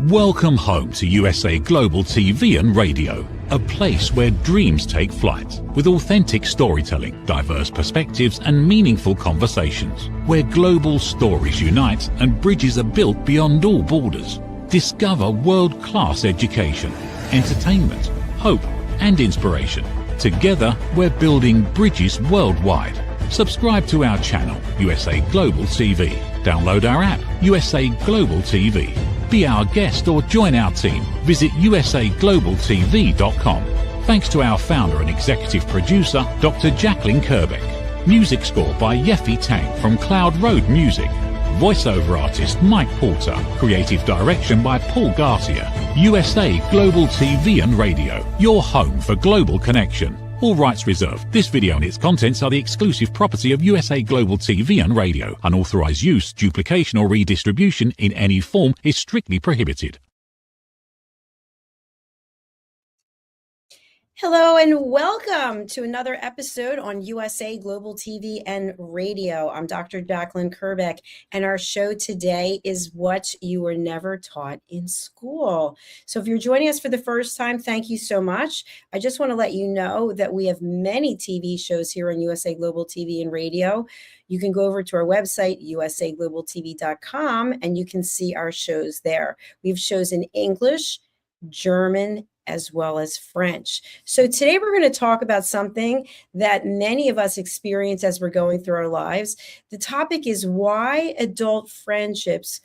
Welcome home to USA Global TV and Radio, a place where dreams take flight, with authentic storytelling, diverse perspectives and meaningful conversations, where global stories unite and bridges are built beyond all borders. Discover world-class education, entertainment, hope and inspiration. Together, we're building bridges worldwide. Subscribe to our channel, USA Global TV. Download our app, USA Global TV. Be our guest or join our team. Visit usaglobaltv.com. Thanks to our founder and executive producer, Dr. Jacalyn KERBECK. Music score by Yeffy Tang from Cloud Road Music. Voiceover artist Mike Porter. Creative direction by Paul Garcia. USA Global TV and Radio, your home for global connection. All rights reserved. This video and its contents are the exclusive property of USA Global TV and Radio. Unauthorized use, duplication or redistribution in any form is strictly prohibited. Hello and welcome to another episode on USA Global TV and Radio. I'm Dr. Jacalyn KERBECK, and our show today is What You Were Never Taught in School. So if you're joining us for the first time, thank you so much. I just want to let you know that we have many TV shows here on USA Global TV and Radio. You can go over to our website, usaglobaltv.com, and you can see our shows there. We have shows in English, German, as well as French. So today we're going to talk about something that many of us experience as we're going through our lives. The topic is why adult friendships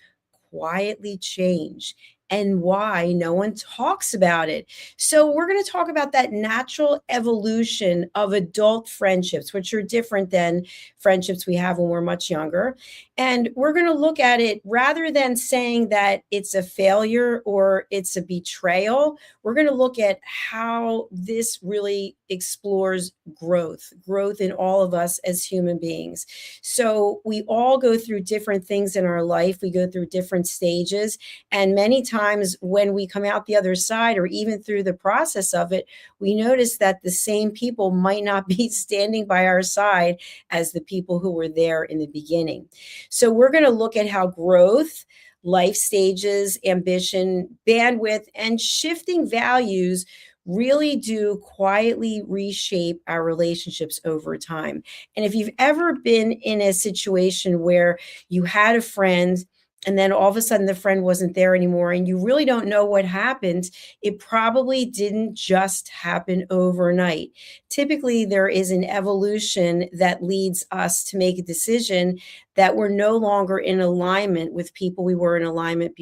quietly change and why no one talks about it. So we're going to talk about that natural evolution of adult friendships, which are different than friendships we have when we're much younger. And we're going to look at it rather than saying that it's a failure or it's a betrayal. We're going to look at how this really explores growth in all of us as human beings. So we all go through different things in our life. We go through different stages. And many times when we come out the other side, or even through the process of it, we notice that the same people might not be standing by our side as the people who were there in the beginning. So we're going to look at how growth, life stages, ambition, bandwidth, and shifting values really do quietly reshape our relationships over time. And if you've ever been in a situation where you had a friend and then all of a sudden the friend wasn't there anymore and you really don't know what happened, it probably didn't just happen overnight. Typically, there is an evolution that leads us to make a decision that we're no longer in alignment with people we were in alignment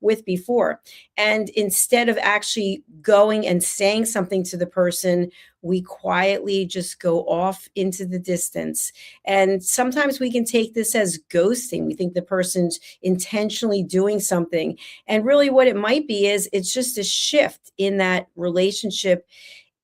with before. And instead of actually going and saying something to the person, we quietly just go off into the distance. And sometimes we can take this as ghosting. We think the person's intentionally doing something. And really what it might be is it's just a shift in that relationship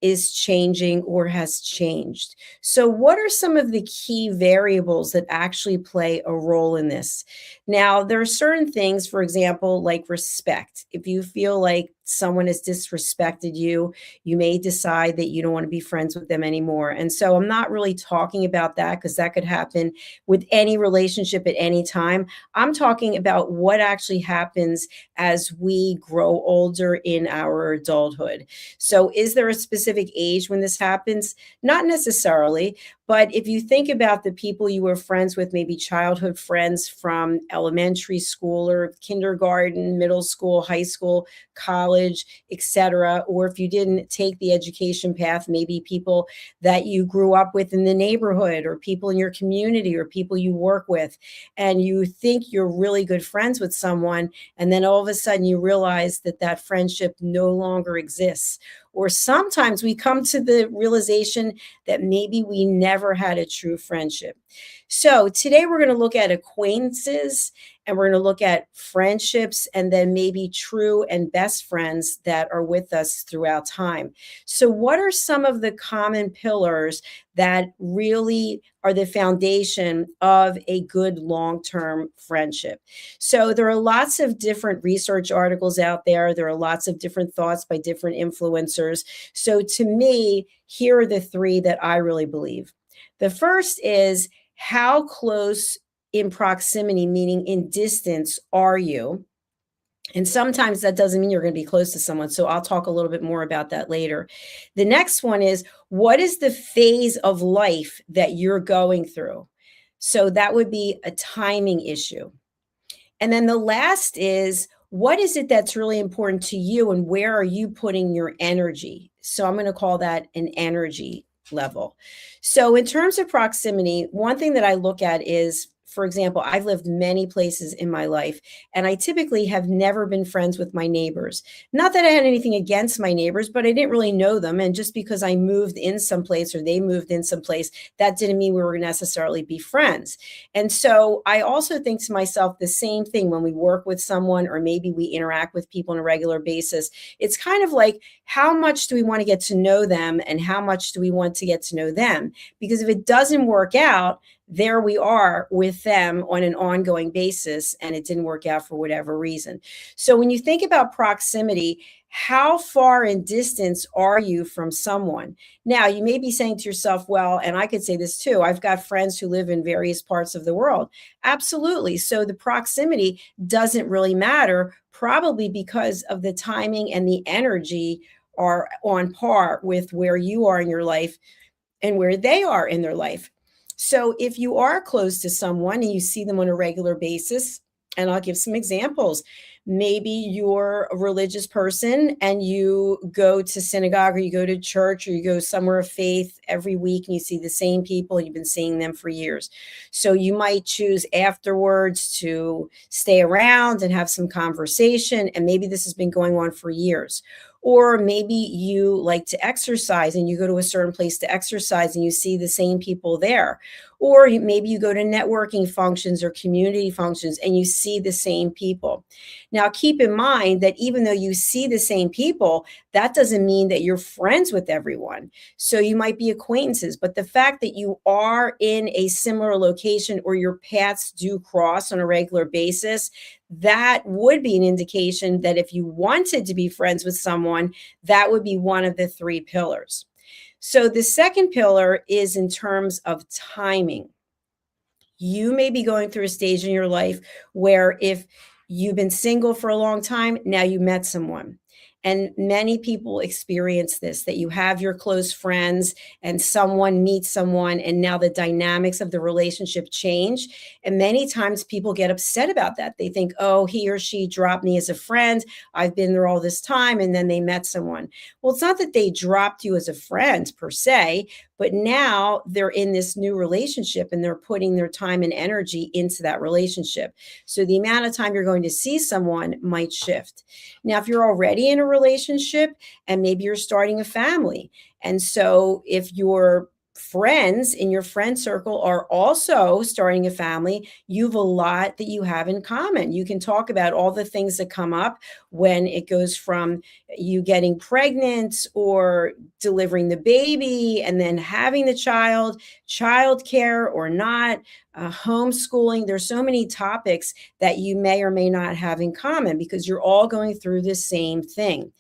is changing or has changed. So what are some of the key variables that actually play a role in this? Now, there are certain things, for example, like respect. If you feel like someone has disrespected you, you may decide that you don't want to be friends with them anymore. And so I'm not really talking about that because that could happen with any relationship at any time. I'm talking about what actually happens as we grow older in our adulthood. So is there a specific age when this happens? Not necessarily. But if you think about the people you were friends with, maybe childhood friends from elementary school or kindergarten, middle school, high school, college, etc., or if you didn't take the education path, maybe people that you grew up with in the neighborhood or people in your community or people you work with, and you think you're really good friends with someone, and then all of a sudden you realize that that friendship no longer exists. Or sometimes we come to the realization that maybe we never had a true friendship. So today we're going to look at acquaintances and we're going to look at friendships and then maybe true and best friends that are with us throughout time. So what are some of the common pillars that really are the foundation of a good long-term friendship? So there are lots of different research articles out there. There are lots of different thoughts by different influencers. So to me, here are the three that I really believe. The first is how close in proximity, meaning in distance, are you? And sometimes that doesn't mean you're going to be close to someone. So I'll talk a little bit more about that later. The next one is, what is the phase of life that you're going through? So that would be a timing issue. And then the last is, what is it that's really important to you and where are you putting your energy? So I'm going to call that an energy level. So in terms of proximity, one thing that I look at is, for example, I've lived many places in my life, and I typically have never been friends with my neighbors. Not that I had anything against my neighbors, but I didn't really know them. And just because I moved in someplace or they moved in someplace, that didn't mean we were necessarily be friends. And so I also think to myself the same thing when we work with someone or maybe we interact with people on a regular basis. It's kind of like, how much do we want to get to know them and how much do we want to get to know them? Because if it doesn't work out, there we are with them on an ongoing basis, and it didn't work out for whatever reason. So when you think about proximity, how far in distance are you from someone? Now, you may be saying to yourself, well, and I could say this too, I've got friends who live in various parts of the world. Absolutely. So the proximity doesn't really matter, probably because of the timing and the energy are on par with where you are in your life and where they are in their life. So if you are close to someone and you see them on a regular basis, and I'll give some examples. Maybe you're a religious person and you go to synagogue or you go to church or you go somewhere of faith every week and you see the same people and you've been seeing them for years. So you might choose afterwards to stay around and have some conversation. And maybe this has been going on for years. Or maybe you like to exercise and you go to a certain place to exercise and you see the same people there. Or maybe you go to networking functions or community functions and you see the same people. Now, keep in mind that even though you see the same people, that doesn't mean that you're friends with everyone. So you might be acquaintances, but the fact that you are in a similar location or your paths do cross on a regular basis, that would be an indication that if you wanted to be friends with someone, that would be one of the three pillars. So the second pillar is in terms of timing. You may be going through a stage in your life where if you've been single for a long time, now you met someone. And many people experience this, that you have your close friends and someone meets someone and now the dynamics of the relationship change. And many times people get upset about that. They think, oh, he or she dropped me as a friend. I've been there all this time. And then they met someone. Well, it's not that they dropped you as a friend per se, but now they're in this new relationship and they're putting their time and energy into that relationship. So the amount of time you're going to see someone might shift. Now, if you're already in a relationship and maybe you're starting a family, and so if your friends in your friend circle are also starting a family, you have a lot that you have in common. You can talk about all the things that come up when it goes from you getting pregnant or delivering the baby and then having the child, childcare or not, homeschooling. There's so many topics that you may or may not have in common because you're all going through the same thing.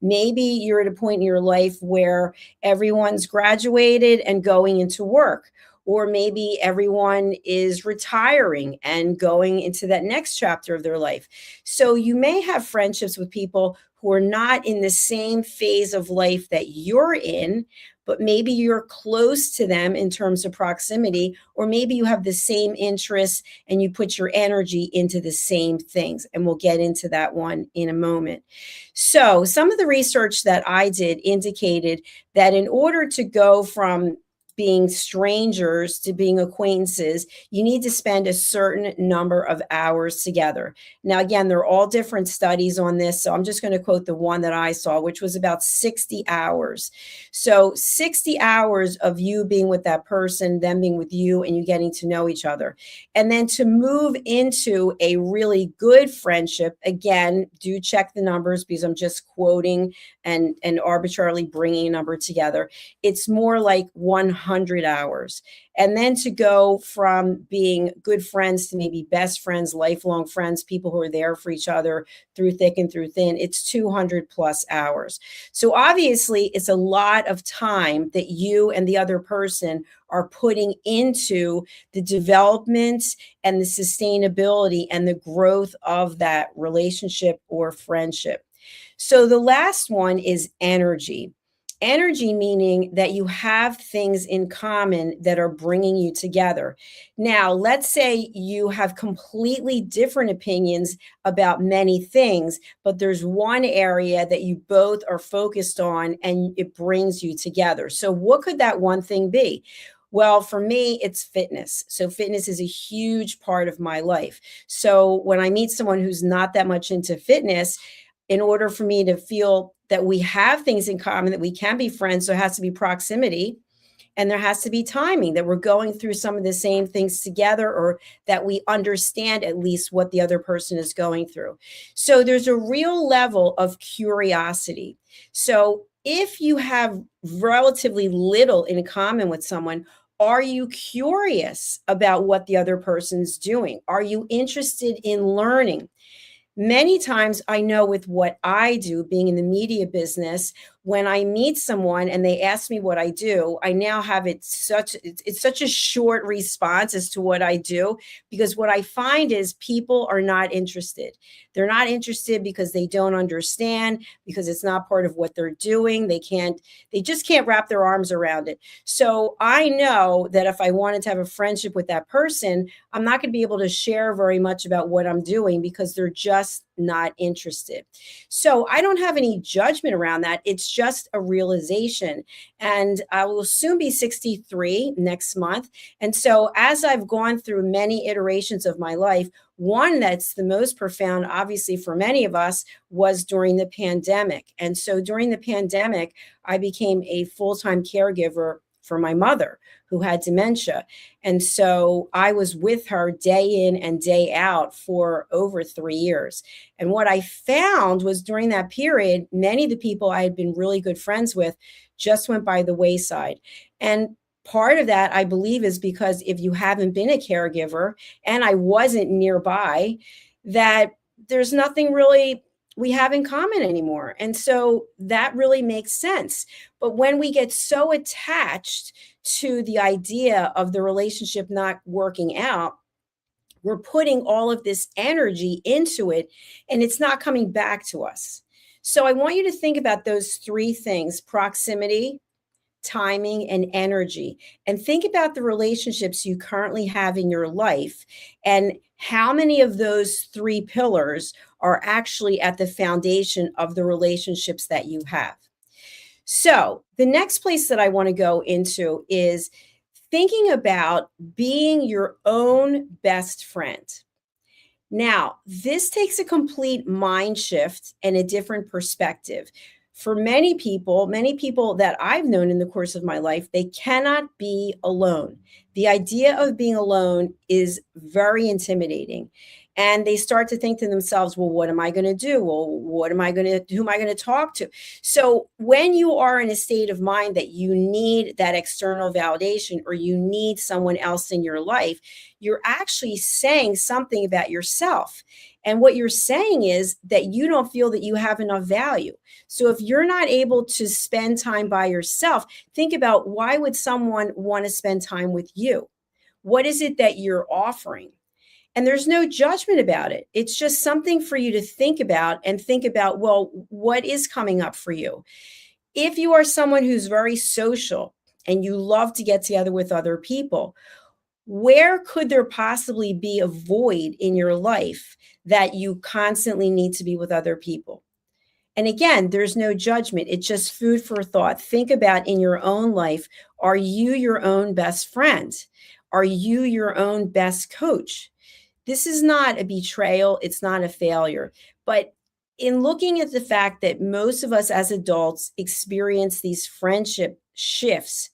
Maybe you're at a point in your life where everyone's graduated and going into work. Or maybe everyone is retiring and going into that next chapter of their life. So you may have friendships with people who are not in the same phase of life that you're in, but maybe you're close to them in terms of proximity, or maybe you have the same interests and you put your energy into the same things. And we'll get into that one in a moment. So some of the research that I did indicated that in order to go from being strangers to being acquaintances, you need to spend a certain number of hours together. Now, again, there are all different studies on this. So I'm just going to quote the one that I saw, which was about 60 hours. So 60 hours of you being with that person, them being with you, and you getting to know each other. And then to move into a really good friendship, again, do check the numbers because I'm just quoting and arbitrarily bringing a number together. It's more like 100 100 hours. And then to go from being good friends to maybe best friends, lifelong friends, people who are there for each other through thick and through thin, it's 200 plus hours. So obviously, it's a lot of time that you and the other person are putting into the development and the sustainability and the growth of that relationship or friendship. So the last one is energy. Energy meaning that you have things in common that are bringing you together. Now, let's say you have completely different opinions about many things, but there's one area that you both are focused on and it brings you together. So, what could that one thing be? Well, for me, it's fitness. So, fitness is a huge part of my life. So, when I meet someone who's not that much into fitness, in order for me to feel that we have things in common, that we can be friends, there has to be proximity and there has to be timing, that we're going through some of the same things together, or that we understand at least what the other person is going through. So there's a real level of curiosity. So if you have relatively little in common with someone, are you curious about what the other person's doing? Are you interested in learning? Many times I know with what I do, being in the media business, when I meet someone and they ask me what I do, I now have it's such a short response as to what I do, because what I find is people are not interested. They're not interested because they don't understand, because it's not part of what they're doing. They just can't wrap their arms around it. So I know that if I wanted to have a friendship with that person, I'm not going to be able to share very much about what I'm doing because they're just not interested. So I don't have any judgment around that. It's just a realization. And I will soon be 63 next month. And so as I've gone through many iterations of my life, one that's the most profound, obviously, for many of us was during the pandemic. And so during the pandemic, I became a full-time caregiver for my mother who had dementia. And so I was with her day in and day out for over 3 years. And what I found was during that period, many of the people I had been really good friends with just went by the wayside. And part of that, I believe, is because if you haven't been a caregiver and I wasn't nearby, that there's nothing really we have in common anymore. And so that really makes sense. But when we get so attached to the idea of the relationship not working out, we're putting all of this energy into it and it's not coming back to us. So I want you to think about those three things: proximity, timing, and energy. And think about the relationships you currently have in your life and how many of those three pillars are actually at the foundation of the relationships that you have. So, the next place that I want to go into is thinking about being your own best friend. Now, this takes a complete mind shift and a different perspective. For many people that I've known in the course of my life, they cannot be alone. The idea of being alone is very intimidating. And they start to think to themselves, well, what am I going to do? Well, who am I going to talk to? So when you are in a state of mind that you need that external validation or you need someone else in your life, you're actually saying something about yourself. And what you're saying is that you don't feel that you have enough value. So if you're not able to spend time by yourself, think about, why would someone want to spend time with you? What is it that you're offering? And there's no judgment about it. It's just something for you to think about and think about, well, what is coming up for you? If you are someone who's very social and you love to get together with other people, where could there possibly be a void in your life that you constantly need to be with other people? And again, there's no judgment. It's just food for thought. Think about in your own life, are you your own best friend? Are you your own best coach? This is not a betrayal. It's not a failure. But in looking at the fact that most of us as adults experience these friendship shifts,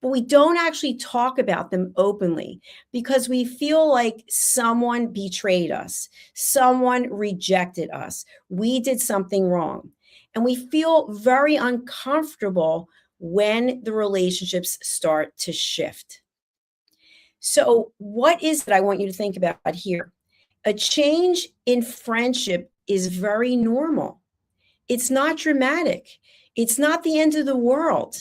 but we don't actually talk about them openly because we feel like someone betrayed us, someone rejected us, we did something wrong. And we feel very uncomfortable when the relationships start to shift. So, what is it I want you to think about here? A change in friendship is very normal. It's not dramatic. It's not the end of the world.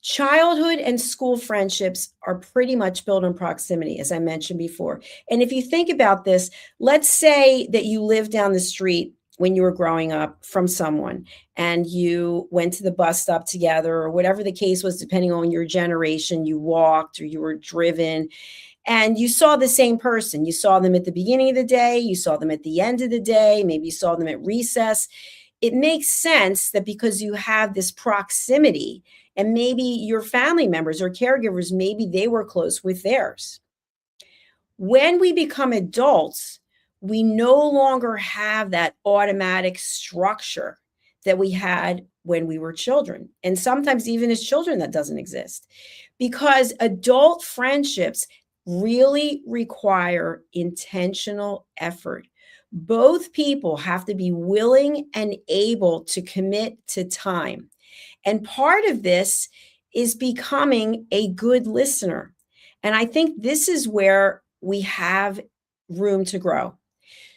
Childhood and school friendships are pretty much built on proximity, as I mentioned before. And if you think about this, let's say that you lived down the street when you were growing up from someone and you went to the bus stop together, or whatever the case was, depending on your generation, you walked or you were driven, and you saw the same person. You saw them at the beginning of the day, you saw them at the end of the day, maybe you saw them at recess. It makes sense that because you have this proximity, and maybe your family members or caregivers, maybe they were close with theirs. When we become adults, we no longer have that automatic structure that we had when we were children. And sometimes even as children, that doesn't exist, because adult friendships really require intentional effort. Both people have to be willing and able to commit to time. And part of this is becoming a good listener. And I think this is where we have room to grow.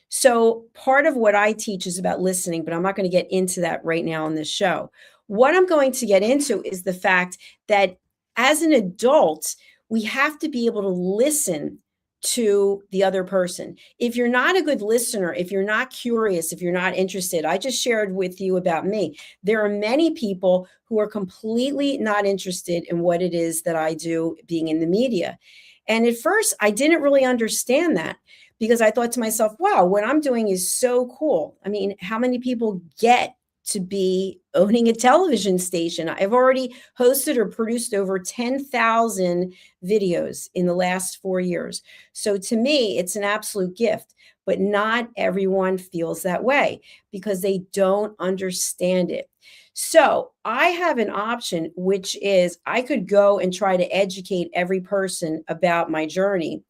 So, part of what I teach is about listening, but I'm not going to get into that right now on this show. What I'm going to get into is the fact that as an adult, we have to be able to listen to the other person. If you're not a good listener, if you're not curious, if you're not interested, I just shared with you about me. There are many people who are completely not interested in what it is that I do being in the media. And at first, I didn't really understand that, because I thought to myself, wow, what I'm doing is so cool. I mean, how many people get to be owning a television station? I've already hosted or produced over 10,000 videos in the last 4 years. So to me, it's an absolute gift, but not everyone feels that way because they don't understand it. So I have an option, which is I could go and try to educate every person about my journey.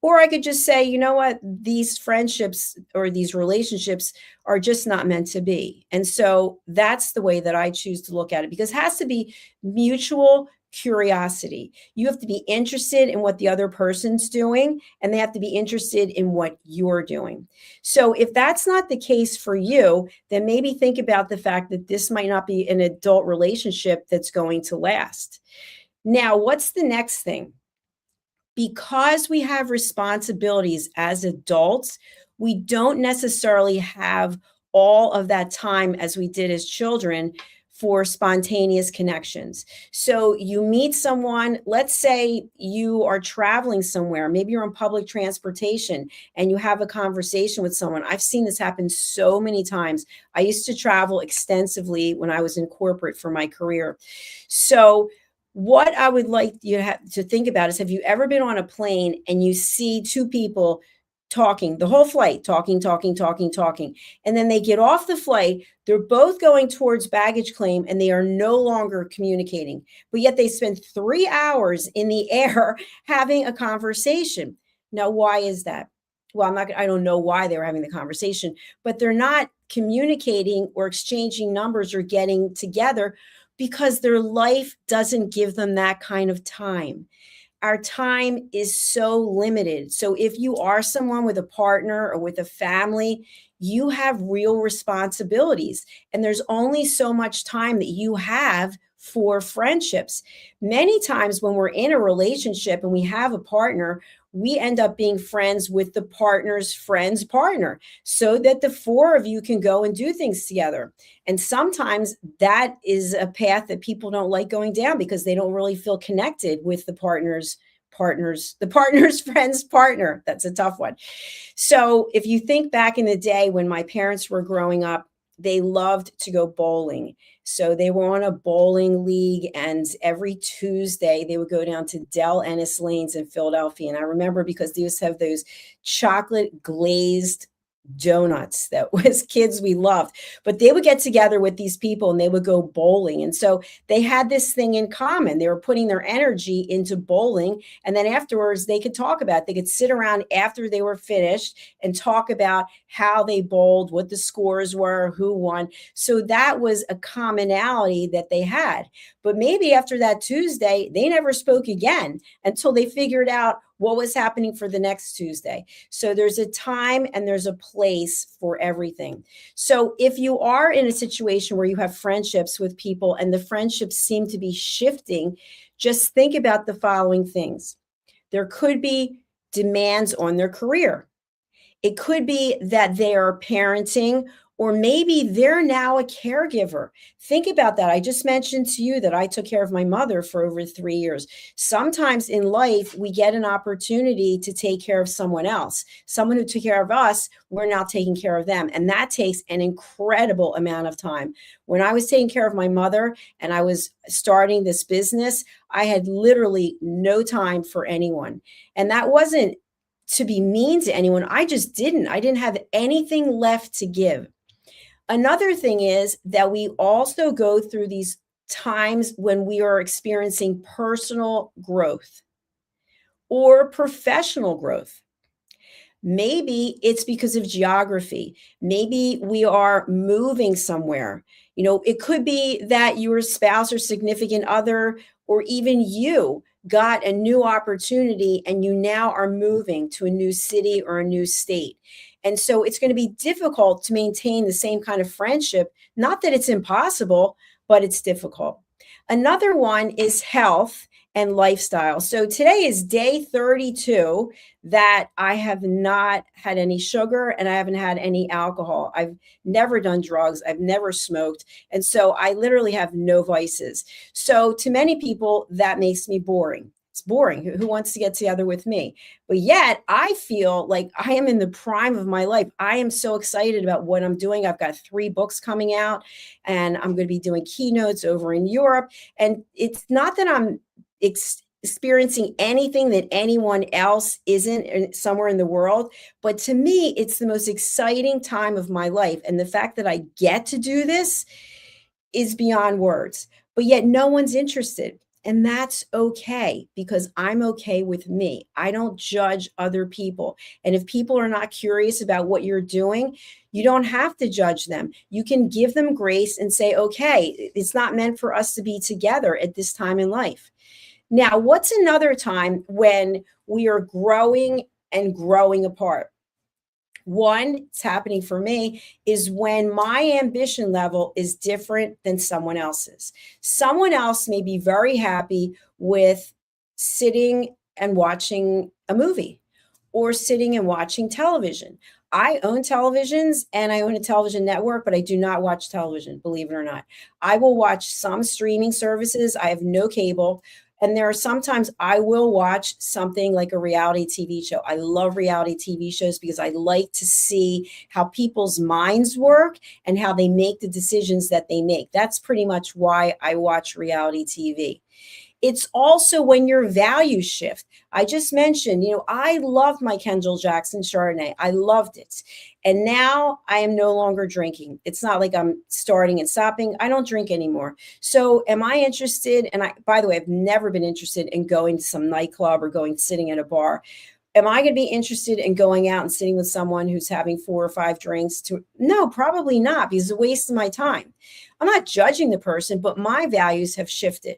Or I could just say, you know what, these friendships or these relationships are just not meant to be. And so that's the way that I choose to look at it, because it has to be mutual curiosity. You have to be interested in what the other person's doing, and they have to be interested in what you're doing. So if that's not the case for you, then maybe think about the fact that this might not be an adult relationship that's going to last. Now, what's the next thing? Because we have responsibilities as adults, we don't necessarily have all of that time as we did as children for spontaneous connections. So you meet someone, let's say you are traveling somewhere, maybe you're on public transportation and you have a conversation with someone. I've seen this happen so many times. I used to travel extensively when I was in corporate for my career. So what I would like you to think about is, have you ever been on a plane and you see two people talking the whole flight, talking, and then they get off the flight, they're both going towards baggage claim and they are no longer communicating, but yet they spend 3 hours in the air having a conversation. Now, why is that? Well, I don't know why they were having the conversation, but they're not communicating or exchanging numbers or getting together because their life doesn't give them that kind of time. Our time is so limited. So if you are someone with a partner or with a family, you have real responsibilities. And there's only so much time that you have for friendships. Many times when we're in a relationship and we have a partner, we end up being friends with the partner's friend's partner so that the four of you can go and do things together. And sometimes that is a path that people don't like going down because they don't really feel connected with the partner's friend's partner. That's a tough one. So if you think back in the day when my parents were growing up, they loved to go bowling. So they were on a bowling league, and every Tuesday they would go down to Del Ennis Lanes in Philadelphia. And I remember because they used to have those chocolate glazed donuts that was kids we loved, but they would get together with these people and they would go bowling. And so they had this thing in common. They were putting their energy into bowling, and then afterwards they could talk about it. They could sit around after they were finished and talk about how they bowled, what the scores were, who won. So that was a commonality that they had. But maybe after that Tuesday they never spoke again until they figured out what was happening for the next Tuesday. So there's a time and there's a place for everything. So if you are in a situation where you have friendships with people and the friendships seem to be shifting, just think about the following things. There could be demands on their career. It could be that they are parenting, or maybe they're now a caregiver. Think about that. I just mentioned to you that I took care of my mother for over 3 years. Sometimes in life, we get an opportunity to take care of someone else. Someone who took care of us, we're now taking care of them. And that takes an incredible amount of time. When I was taking care of my mother and I was starting this business, I had literally no time for anyone. And that wasn't to be mean to anyone. I just didn't. I didn't have anything left to give. Another thing is that we also go through these times when we are experiencing personal growth or professional growth. Maybe it's because of geography. Maybe we are moving somewhere. It could be that your spouse or significant other, or even you, got a new opportunity and you now are moving to a new city or a new state. And so it's going to be difficult to maintain the same kind of friendship. Not that it's impossible, but it's difficult. Another one is health and lifestyle. So today is day 32 that I have not had any sugar and I haven't had any alcohol. I've never done drugs. I've never smoked. And so I literally have no vices. So to many people, that makes me boring. It's boring. Who wants to get together with me? But yet I feel like I am in the prime of my life. I am so excited about what I'm doing. I've got 3 books coming out and I'm going to be doing keynotes over in Europe. And it's not that I'm experiencing anything that anyone else isn't somewhere in the world. But to me, it's the most exciting time of my life. And the fact that I get to do this is beyond words. But yet no one's interested. And that's okay, because I'm okay with me. I don't judge other people. And if people are not curious about what you're doing, you don't have to judge them. You can give them grace and say, okay, it's not meant for us to be together at this time in life. Now, what's another time when we are growing and growing apart? One, it's happening for me, is when my ambition level is different than someone else's. Someone else may be very happy with sitting and watching a movie or sitting and watching television. I own televisions and I own a television network, but I do not watch television, believe it or not. I will watch some streaming services. I have no cable. And there are sometimes I will watch something like a reality TV show. I love reality TV shows because I like to see how people's minds work and how they make the decisions that they make. That's pretty much why I watch reality TV. It's also when your values shift. I just mentioned, I loved my Kendall Jackson Chardonnay. I loved it. And now I am no longer drinking. It's not like I'm starting and stopping. I don't drink anymore. So am I interested? And by the way, I've never been interested in going to some nightclub or sitting in a bar. Am I going to be interested in going out and sitting with someone who's having 4 or 5 drinks? No, probably not, because it's a waste of my time. I'm not judging the person, but my values have shifted.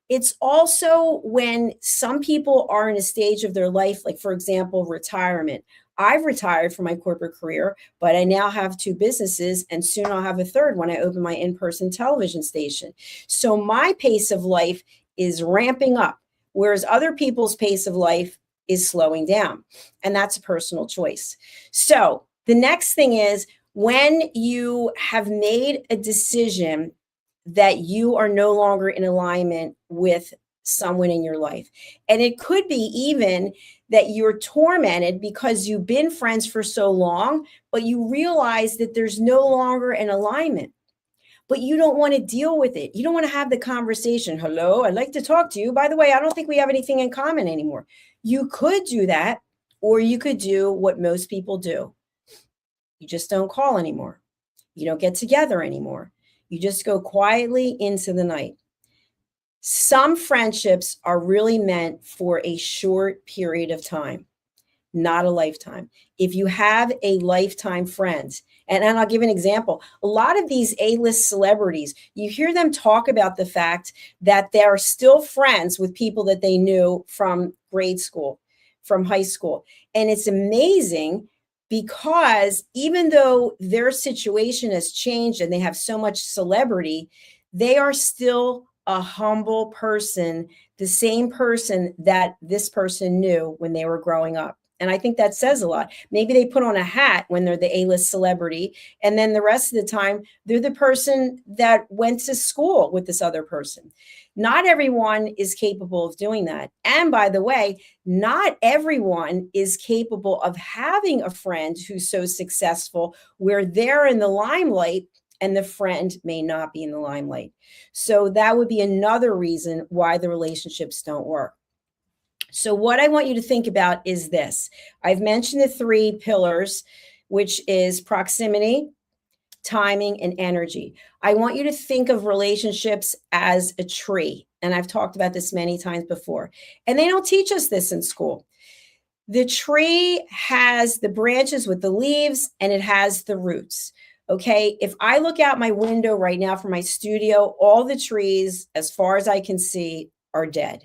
It's also when some people are in a stage of their life, like, for example, retirement. I've retired from my corporate career, but I now have 2 businesses, and soon I'll have a third when I open my in-person television station. So my pace of life is ramping up, whereas other people's pace of life is slowing down. And that's a personal choice. So the next thing is, when you have made a decision that you are no longer in alignment with someone in your life. And it could be even that you're tormented because you've been friends for so long, but you realize that there's no longer an alignment. But you don't want to deal with it. You don't want to have the conversation. Hello, I'd like to talk to you. By the way, I don't think we have anything in common anymore. You could do that, or you could do what most people do. You just don't call anymore. You don't get together anymore. You just go quietly into the night. Some friendships are really meant for a short period of time, not a lifetime. If you have a lifetime friend, and I'll give an example, a lot of these A-list celebrities, you hear them talk about the fact that they're still friends with people that they knew from grade school, from high school. And it's amazing because even though their situation has changed and they have so much celebrity, they are still a humble person, the same person that this person knew when they were growing up. And I think that says a lot. Maybe they put on a hat when they're the A-list celebrity, and then the rest of the time, they're the person that went to school with this other person. Not everyone is capable of doing that. And by the way, not everyone is capable of having a friend who's so successful where they're in the limelight and the friend may not be in the limelight. So that would be another reason why the relationships don't work. So what I want you to think about is this. I've mentioned the 3 pillars, which is proximity, timing, and energy. I want you to think of relationships as a tree. And I've talked about this many times before. And they don't teach us this in school. The tree has the branches with the leaves and it has the roots. Okay, if I look out my window right now from my studio, all the trees, as far as I can see, are dead.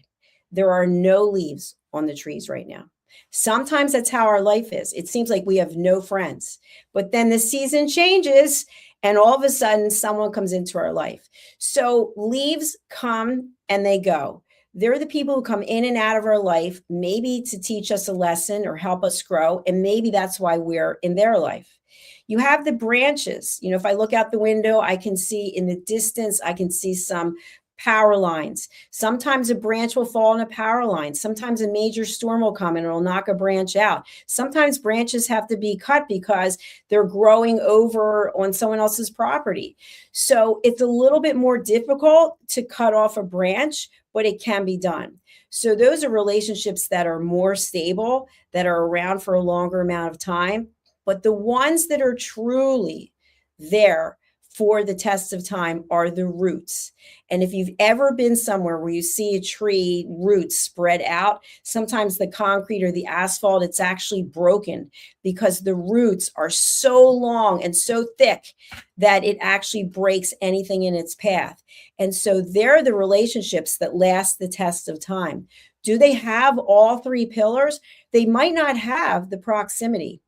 There are no leaves on the trees right now. Sometimes that's how our life is. It seems like we have no friends, but then the season changes and all of a sudden someone comes into our life. So leaves come and they go. They're the people who come in and out of our life, maybe to teach us a lesson or help us grow. And maybe that's why we're in their life. You have the branches. You know, if I look out the window, I can see in the distance, I can see some power lines. Sometimes a branch will fall on a power line. Sometimes a major storm will come and it'll knock a branch out. Sometimes branches have to be cut because they're growing over on someone else's property. So it's a little bit more difficult to cut off a branch, but it can be done. So those are relationships that are more stable, that are around for a longer amount of time. But the ones that are truly there for the test of time are the roots. And if you've ever been somewhere where you see a tree roots spread out, sometimes the concrete or the asphalt, it's actually broken because the roots are so long and so thick that it actually breaks anything in its path. And so they're the relationships that last the test of time. Do they have all 3 pillars? They might not have the proximity.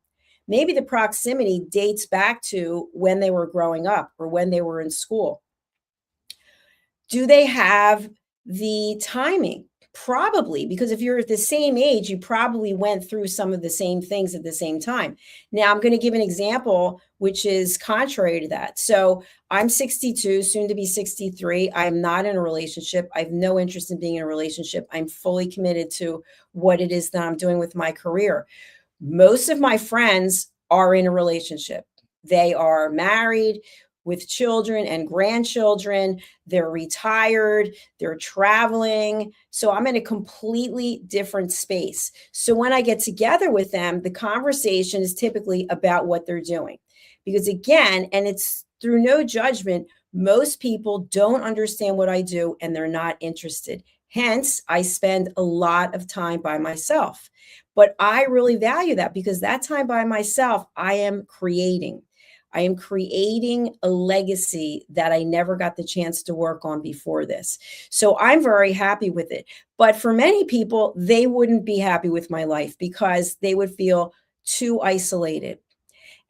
Maybe the proximity dates back to when they were growing up or when they were in school. Do they have the timing? Probably, because if you're at the same age, you probably went through some of the same things at the same time. Now, I'm going to give an example which is contrary to that. So I'm 62, soon to be 63. I'm not in a relationship. I have no interest in being in a relationship. I'm fully committed to what it is that I'm doing with my career. Most of my friends are in a relationship. They are married with children and grandchildren. They're retired. They're traveling. So I'm in a completely different space. So when I get together with them, the conversation is typically about what they're doing. Because again, and it's through no judgment, most people don't understand what I do and they're not interested. Hence, I spend a lot of time by myself. But I really value that because that time by myself, I am creating. I am creating a legacy that I never got the chance to work on before this. So I'm very happy with it. But for many people, they wouldn't be happy with my life because they would feel too isolated.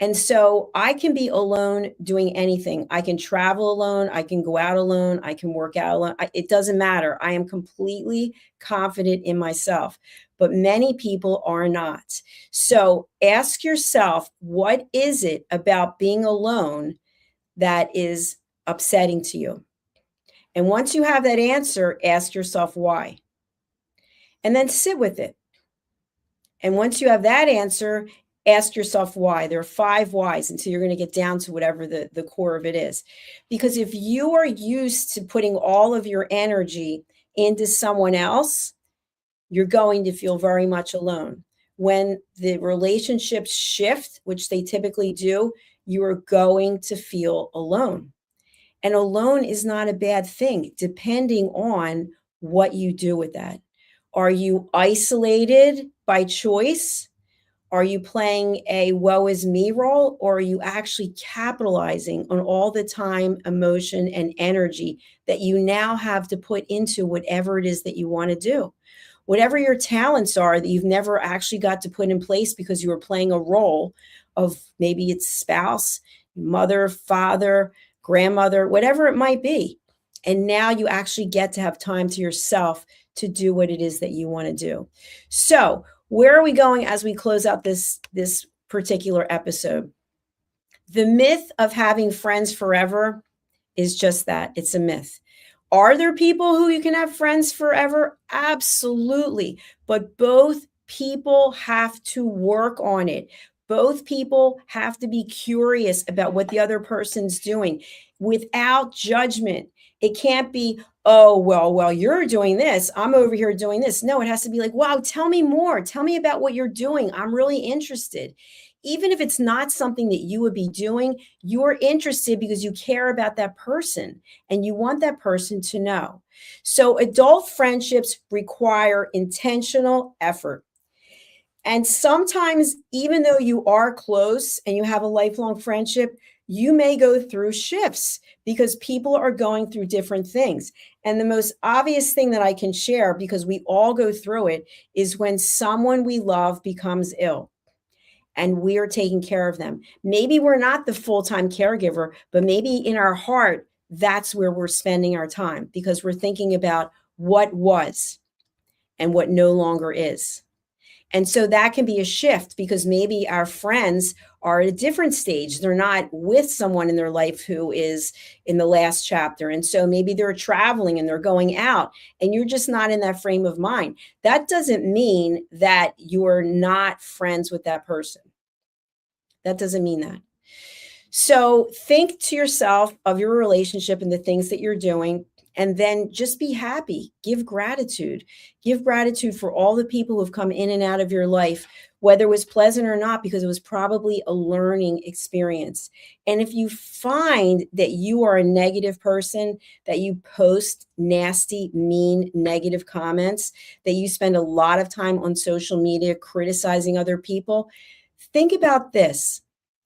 And so I can be alone doing anything. I can travel alone. I can go out alone. I can work out alone. It doesn't matter. I am completely confident in myself, but many people are not. So ask yourself, what is it about being alone that is upsetting to you? And once you have that answer, ask yourself why. And then sit with it. And once you have that answer, ask yourself why. There are 5 whys until you're going to get down to whatever the core of it is. Because if you are used to putting all of your energy into someone else, you're going to feel very much alone. when the relationships shift, which they typically do, you are going to feel alone. And alone is not a bad thing, depending on what you do with that. Are you isolated by choice? Are you playing a woe is me role, or are you actually capitalizing on all the time, emotion, and energy that you now have to put into whatever it is that you want to do? Whatever your talents are that you've never actually got to put in place because you were playing a role of, maybe it's spouse, mother, father, grandmother, whatever it might be. And now you actually get to have time to yourself to do what it is that you want to do. So, where are we going as we close out this particular episode? The myth of having friends forever is just that. It's a myth. Are there people who you can have friends forever? Absolutely. But both people have to work on it. Both people have to be curious about what the other person's doing without judgment. It can't be, oh, well, you're doing this, I'm over here doing this. No, it has to be like, wow, tell me more. Tell me about what you're doing. I'm really interested. Even if it's not something that you would be doing, you're interested because you care about that person and you want that person to know. So adult friendships require intentional effort. And sometimes, even though you are close and you have a lifelong friendship, you may go through shifts because people are going through different things. And the most obvious thing that I can share, because we all go through it, is when someone we love becomes ill and we are taking care of them. Maybe we're not the full-time caregiver, but maybe in our heart, that's where we're spending our time because we're thinking about what was and what no longer is. And so that can be a shift because maybe our friends are at a different stage. They're not with someone in their life who is in the last chapter. And so maybe they're traveling and they're going out and you're just not in that frame of mind. That doesn't mean that you're not friends with that person. That doesn't mean that. So think to yourself of your relationship and the things that you're doing, and then just be happy. Give gratitude. Give gratitude for all the people who've come in and out of your life, whether it was pleasant or not, because it was probably a learning experience. And if you find that you are a negative person, that you post nasty, mean, negative comments, that you spend a lot of time on social media criticizing other people, think about this.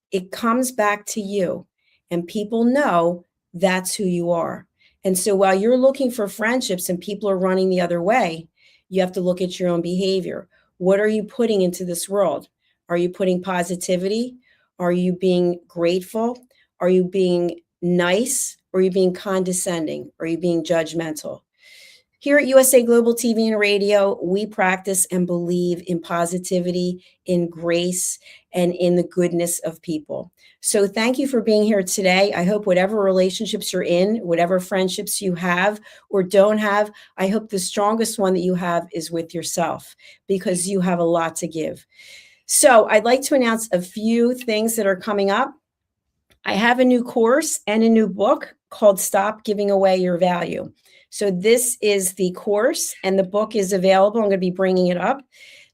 It comes back to you, and people know that's who you are. And so while you're looking for friendships and people are running the other way, you have to look at your own behavior. What are you putting into this world? Are you putting positivity? Are you being grateful? Are you being nice? Or are you being condescending? Or are you being judgmental? Here at USA Global TV and Radio, we practice and believe in positivity, in grace, and in the goodness of people. So thank you for being here today. I hope whatever relationships you're in, whatever friendships you have or don't have, I hope the strongest one that you have is with yourself because you have a lot to give. So I'd like to announce a few things that are coming up. I have a new course and a new book called Stop Giving Away Your Value. So this is the course and the book is available. I'm going to be bringing it up.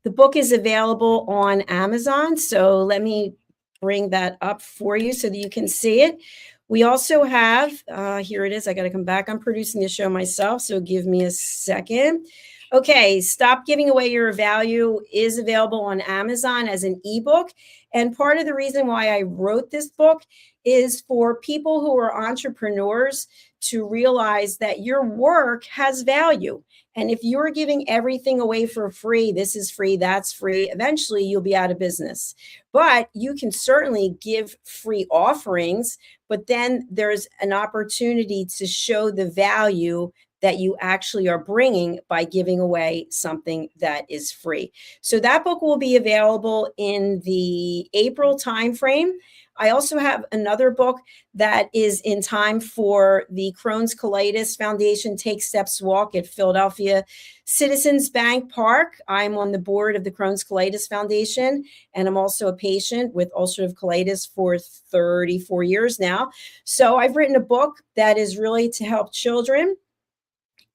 The book is available on Amazon. So let me bring that up for you so that you can see it. We also have, here it is. I got to come back. I'm producing the show myself, so give me a second. Okay, Stop Giving Away Your Value is available on Amazon as an ebook. And part of the reason why I wrote this book is for people who are entrepreneurs to realize that your work has value. And if you're giving everything away for free, this is free, that's free, eventually you'll be out of business. But you can certainly give free offerings, but then there's an opportunity to show the value that you actually are bringing by giving away something that is free. So that book will be available in the April timeframe. I also have another book that is in time for the Crohn's Colitis Foundation Take Steps Walk at Philadelphia Citizens Bank Park. I'm on the board of the Crohn's Colitis Foundation, and I'm also a patient with ulcerative colitis for 34 years now. So I've written a book that is really to help children,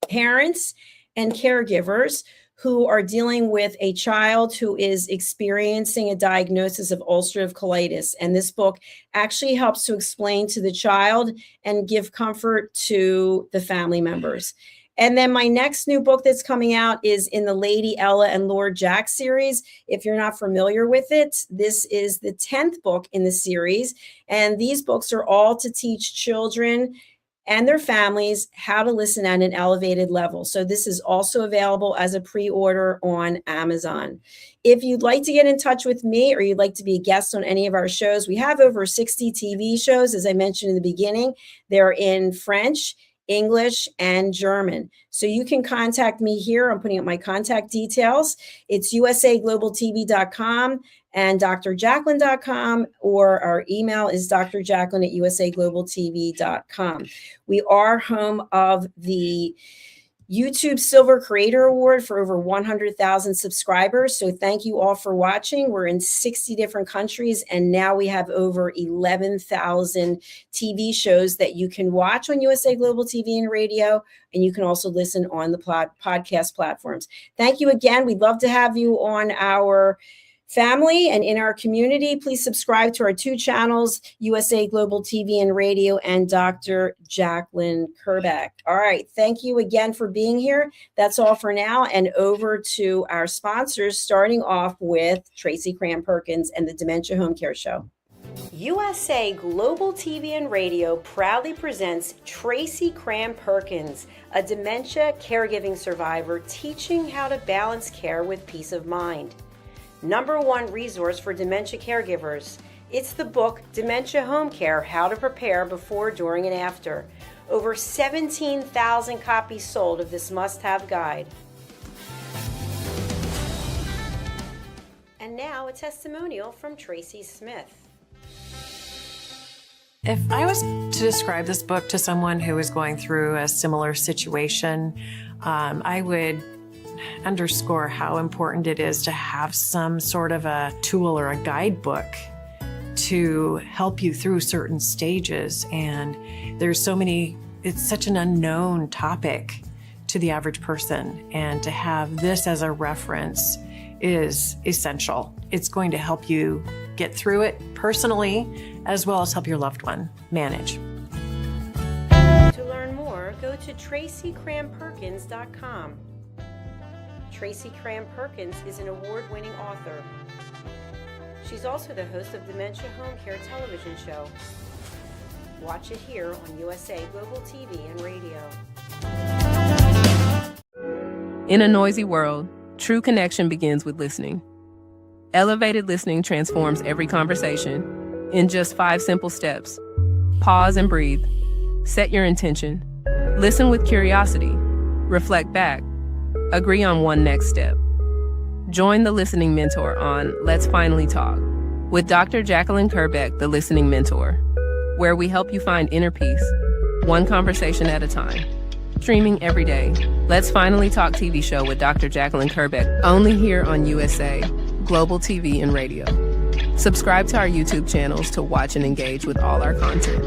parents, and caregivers who are dealing with a child who is experiencing a diagnosis of ulcerative colitis. And this book actually helps to explain to the child and give comfort to the family members. And then my next new book that's coming out is in the Lady Ella and Lord Jack series. If you're not familiar with it, this is the 10th book in the series. And these books are all to teach children and their families how to listen at an elevated level. So this is also available as a pre-order on Amazon. If you'd like to get in touch with me or you'd like to be a guest on any of our shows, we have over 60 TV shows, as I mentioned in the beginning. They're in French, English, and German. So you can contact me here. I'm putting up my contact details. It's usaglobaltv.com and drjacalyn.com, or our email is drjacalyn@usaglobaltv.com. We are home of the YouTube Silver Creator Award for over 100,000 subscribers. So thank you all for watching. We're in 60 different countries, and now we have over 11,000 TV shows that you can watch on USA Global TV and Radio, and you can also listen on the podcast platforms. Thank you again. We'd love to have you on our family and in our community. Please subscribe to our 2 channels, USA Global TV and Radio and Dr. Jacalyn KERBECK. All right. Thank you again for being here. That's all for now. And over to our sponsors, starting off with Tracy Cram-Perkins and the Dementia Home Care Show. USA Global TV and Radio proudly presents Tracy Cram-Perkins, a dementia caregiving survivor teaching how to balance care with peace of mind. #1 resource for dementia caregivers. It's the book Dementia Home Care: How to Prepare Before, During, and After. Over 17,000 copies sold of this must-have guide. And now a testimonial from Tracy Smith. If I was to describe this book to someone who is going through a similar situation, I would underscore how important it is to have some sort of a tool or a guidebook to help you through certain stages. And there's so many, it's such an unknown topic to the average person. And to have this as a reference is essential. It's going to help you get through it personally, as well as help your loved one manage. To learn more, go to tracycramperkins.com. Tracy Cram-Perkins is an award-winning author. She's also the host of Dementia Home Care television show. Watch it here on USA Global TV and Radio. In a noisy world, true connection begins with listening. Elevated listening transforms every conversation in just 5 simple steps. Pause and breathe. Set your intention. Listen with curiosity. Reflect back. Agree on one next step. Join the Listening Mentor on Let's Finally Talk with Dr. Jacalyn KERBECK, the Listening Mentor, where we help you find inner peace, one conversation at a time. Streaming every day, Let's Finally Talk TV show with Dr. Jacalyn KERBECK, only here on USA Global TV and Radio. Subscribe to our YouTube channels to watch and engage with all our content.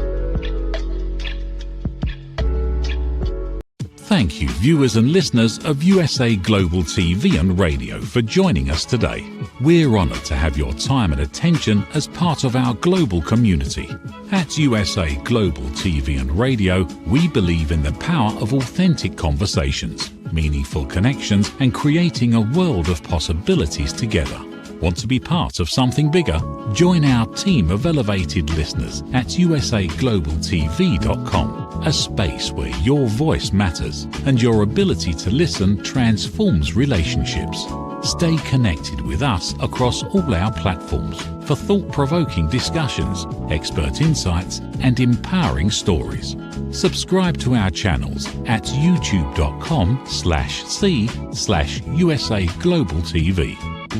Thank you, viewers and listeners of USA Global TV and Radio, for joining us today. We're honoured to have your time and attention as part of our global community. At USA Global TV and Radio, we believe in the power of authentic conversations, meaningful connections, and creating a world of possibilities together. Want to be part of something bigger? Join our team of elevated listeners at usaglobaltv.com, a space where your voice matters and your ability to listen transforms relationships. Stay connected with us across all our platforms for thought-provoking discussions, expert insights, and empowering stories. Subscribe to our channels at youtube.com/c/USAGlobalTV.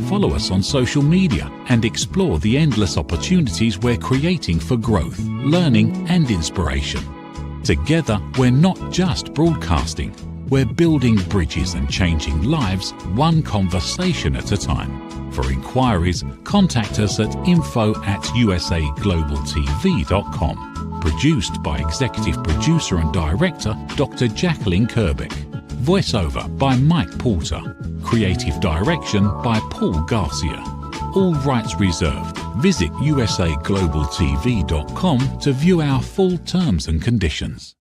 Follow us on social media and explore the endless opportunities we're creating for growth, learning, and inspiration. Together, we're not just broadcasting, we're building bridges and changing lives one conversation at a time. For inquiries, contact us at info@usaglobaltv.com. Produced by Executive Producer and Director Dr. Jacalyn KERBECK. Voiceover by Mike Porter. Creative direction by Paul Garcia. All rights reserved. Visit usaglobaltv.com to view our full terms and conditions.